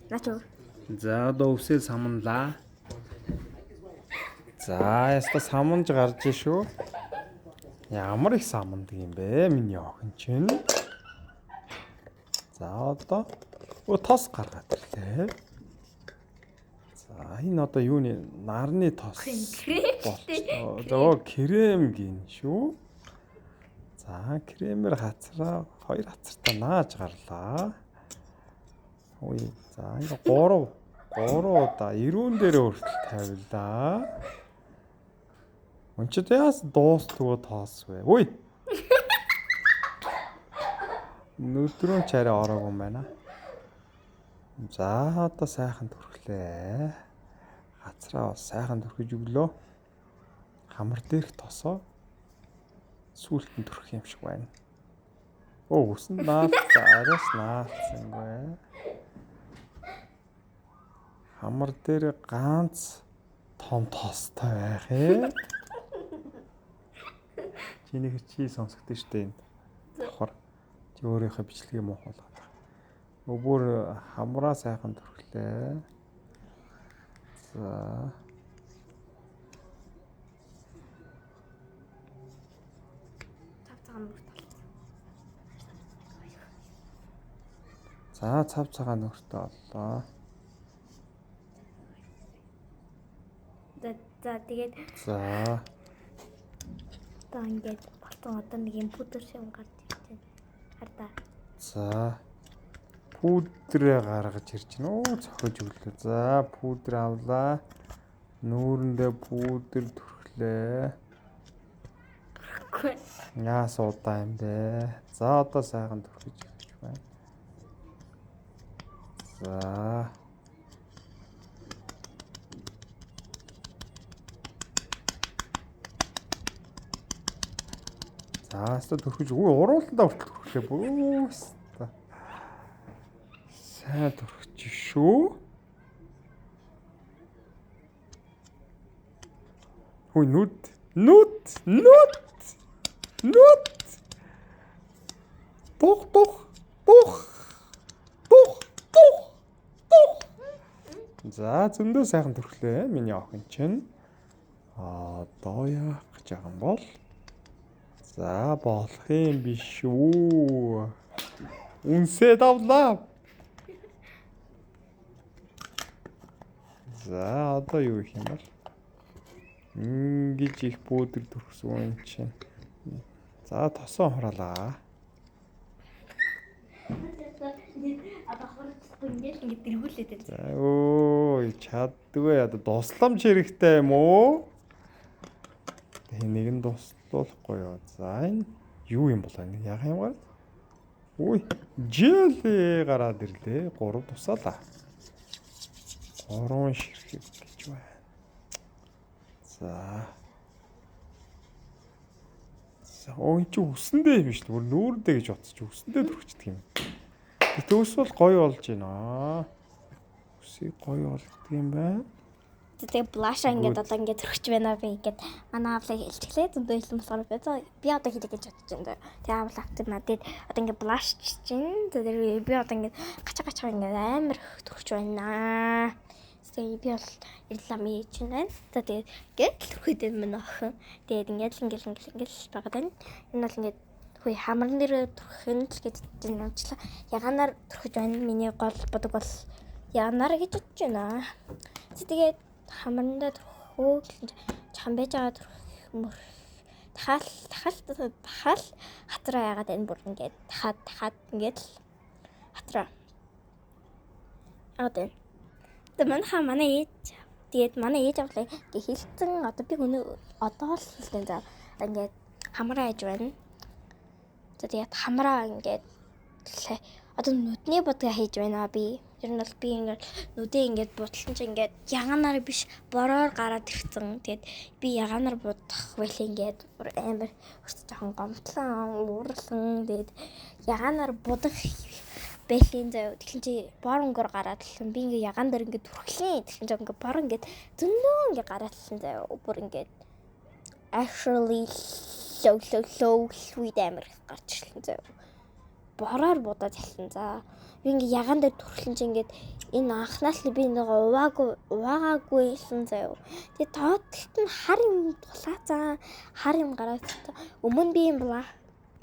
Начуу. За одоо өвсөө самнлаа. За яста самнж гарч шүү. Ямар их самндаг юм бэ миний охин чинь. За одоо тос гаргаад ирлээ. За энэ одоо юуны нарны тос болчихоо. За крем гин шүү. За кремээр хацраа 2 хацартаа нааж гарлаа. Ой за ингээ 3 удаа ирүүн дээр хүртэл тавилаа. Өнчид яас дуустгүй тоос вэ? Ой. Нүдрөн ч арай ороогүй юм байна. За одоо сайхан түрхлээ. Хацраа бас сайхан түрхэж өглөө. Хамар дээрх тосоо сүүлд нь түрхэх юм шиг байна. Өсөн наалцсан, арайс наалцсангүй. Хамар дээр ганц том тостой байх ээ. Чиний чи сонсогдсон шүү дээ. Давхар чи өөрийнхөө бичлэгээ муухайлгаад байна. Өөр хамраа сайхан түрхлээ. За. За цав цагаан нүртэй боллоо. За тэгээд за одоо ингээд болтон одоо нэг юм пудр шиг гарч ирж байна. Хардаа. За пудрээ гаргаж ирж байна. Оо цохиж өглөө. За пудр авлаа. Нүүрэндээ пудр түрхлээ. Яас удаа юм бэ? За одоо сайхан түрхэж ирж байна. За Ааста түрхэж урууландаа хүртэл түрхлээ бөөс. Сайн түрхэж шүү. Хөөе нүд. Тух. За зөндөө сайхан түрхлээ миний охин чинь. Одоо яах гэж байгаа юм бол? За болох юм биш үү? Үнсээ давлаа. За одоо юу их юм бол? Ингэж их пудр түрхсэн юм чинь. За тосон хураалаа. Ингээд дэргүүлээд байна. За өө чаддгүй одоо дусламж хэрэгтэй юм уу? Нэг нь дуслуулахгүй юу? За энэ юу юм бол ингэ яах юм гээд? Үй жил гараад ирлээ. 3 тусаалаа. 3 ширхэг гэж байна. За өө чи үсэндээ биш л бүр нүүрдээ гэж утсч үсэндээ түрчдэг юм. Төс бол гоё болж байна. Үсийг гоё болгодог юм байна. Тэгээ блаша ингээд одоо ингээд төрөгч байна би ингээд манай авлаа хэлчихлээ зөндөө хэлсэн болохоор би одоо хийлээ гэж бодож байна. Тэгээ авлаа автомат тэгээд одоо ингээд блаш чинь тэгээд би одоо ингээд гачаа ингээд амар төрөгч байна. Тэгээ би бол ирлам ээж байна. Тэгээд ингээд төрөхөд байна охин. Тэгээд ингээд байгаад байна. Энэ бол ингээд хөөе хамран дээр төрөх нь л гэж байна уучлаа. Яганаар төрөхөж байна. Миний гол бодог бол яганаар гэж бодож байна. Тэгээд хамрандаа төрөхөө чамбэж байгаа төрөх тахал хатраа яагаад энэ бүр ингээд тахад ингээд хатраа. Одоо манай ээж авлаа гээ хэлсэн одоо би өнөө одоо л хэлсэн за ингээд хамраа ээж байна. Тэгээд хамраа ингээд одоо нүдний бодгаа хийж байна би. Ер нь бол би ингээд нүдээ ингээд бутлан чи ингээд яганаар биш бороор гараад ирсэн. Тэгээд би яганаар будах байл ингээд амар жоохон гомдлон уурлан тэгээд яганаар будах бэлэн заяа. Тэгэхээр чи боронгоор гараад ирсэн. Би ингээд яган дээр ингээд түрхлээ. Тэгэхээр чи ингээд борон ингээд зөндөө ингээд гараад ирсэн заяа. Бүр ингээд actually low sweet амар гарч ирсэн заяа. бороор будаад хэлсэн. За би ингээ ягаан дээр төрөлн чи ингээд энэ анхнаал би нэг уваагаагүй хэлсэн заяа. Тэгээ тоотлолт нь хар юм тулаацаа хар юм гараад өмнө би юм бла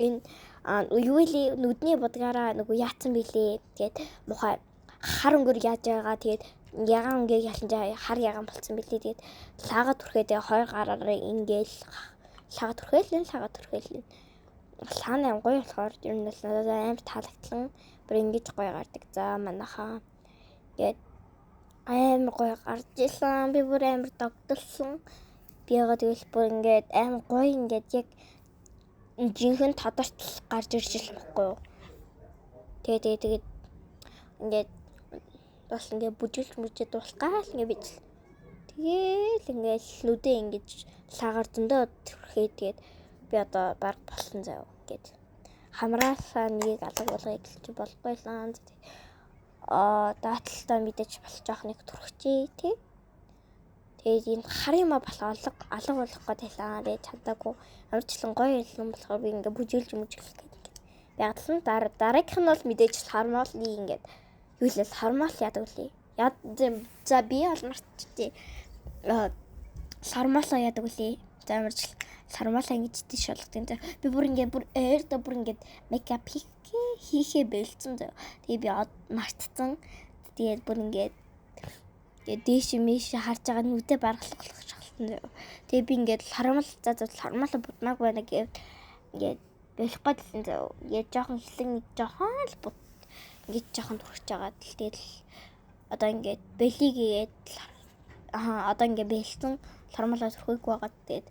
энэ юу вэ нүдний будгаараа нөгөө яатсан билээ. Тэгээд мухай хар өнгөр яаж байгаа тэгээд ягаан ингээ ялан хар ягаан болцсон билээ. Тэгээд лага түрхээ тэгээ хоёр гараараа ингээл лага түрхээл лааны гоё болохоор ер нь надад амар таалагдлан бүр ингэж гоё гардаг. За манайхаа гээд амар гоё гарч исэн. Би бүр амар догдолсон. Би ягаад гэвэл бүр ингээд амар гоё ингээд яг жинхэнэ тодортол гарч ирж ирсэн байхгүй юу. Тэгээд ингээд бас ингээд бүжиглж дуусгаал ингээд бич. Тэгээл ингээд нүдээ ингэж лагаар зөндөө түрхээ тэгээд би одоо баг болсон заяа гэд хамраасаа нэг алга болгоё гэж болохгүйсэн. Даатлалтаа мэдээж болж жоох нэг түрхчээ тий. Тэгээд энэ хар юма болох алга болох гэдэлээ би чадаагүй. Амарчлан гоё юм болохоор би ингээ бүжиглж мүжиглэх гэдэг. Яг л дараагийнх нь бол мэдээж хармал ингээд юу л хармал яадаг үлээ. За би алмарчтээ сармалаа яадаг үлээ. За амарчл сармалаа ингэж тийш болгодог. Би бүр eerдэ бүр ингээд мейкап хийхээ бэлдсэн. Тэгээ би мартцсан. Тэгээд бүр ингээд дээш мэш харж байгаа нүдэ баргалах шалтгаан. Тэгээ би ингээд сармалаа будмаг байна гэв. Ингээд болох гэдсэн зөө. Ингээд жоохон хилэн жоохон л бут. Ингээд жоохон турхиж байгаа. Тэгээд одоо ингээд бэлигээд одоо ингээд бэлсэн сармалаа турхийг байгаа. Тэгээд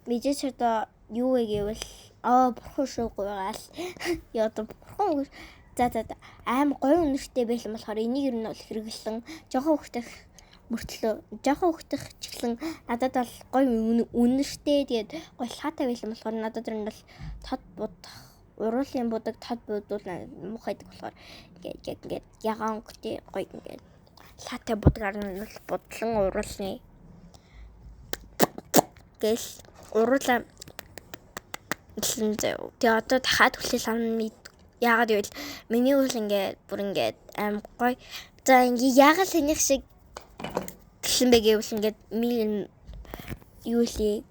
мэдээж одоо юу вэ гэвэл бурхан шуугүй байгаа л. Яа одоо бурхан за аим гоё үнэртэй байсан болохоор энийг ер нь бол хэрэглэн жоохон хөхтөх мөртлөө жоохон хөхтөх чиглэн надад бол гоё үнэртэй тэгээд гоё лаатай байсан болохоор надад ер нь бол тод будах уруулын будаг тод будуул мухайдаг болохоор ингээд ягаан гүтэй гоё ингээд лаатай будгаар нь бол будлан уруулны гэл уруулаа тэгээ одоо дахиад хүлээл авна яагаад гэвэл миний үйл ингээд бүр ингээд аим гоё. За ингээд яагаад тэних шиг гэлэн бэ гэвэл ингээд юу лээ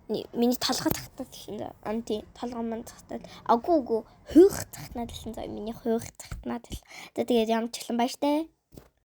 миний толгой тахтаад гэлэн анти толгой манд тахтаад агуу хүйх тахтаад гэлэн за миний хүйх тахтаад. Тэгээд ямар ч гэлэн баяртай.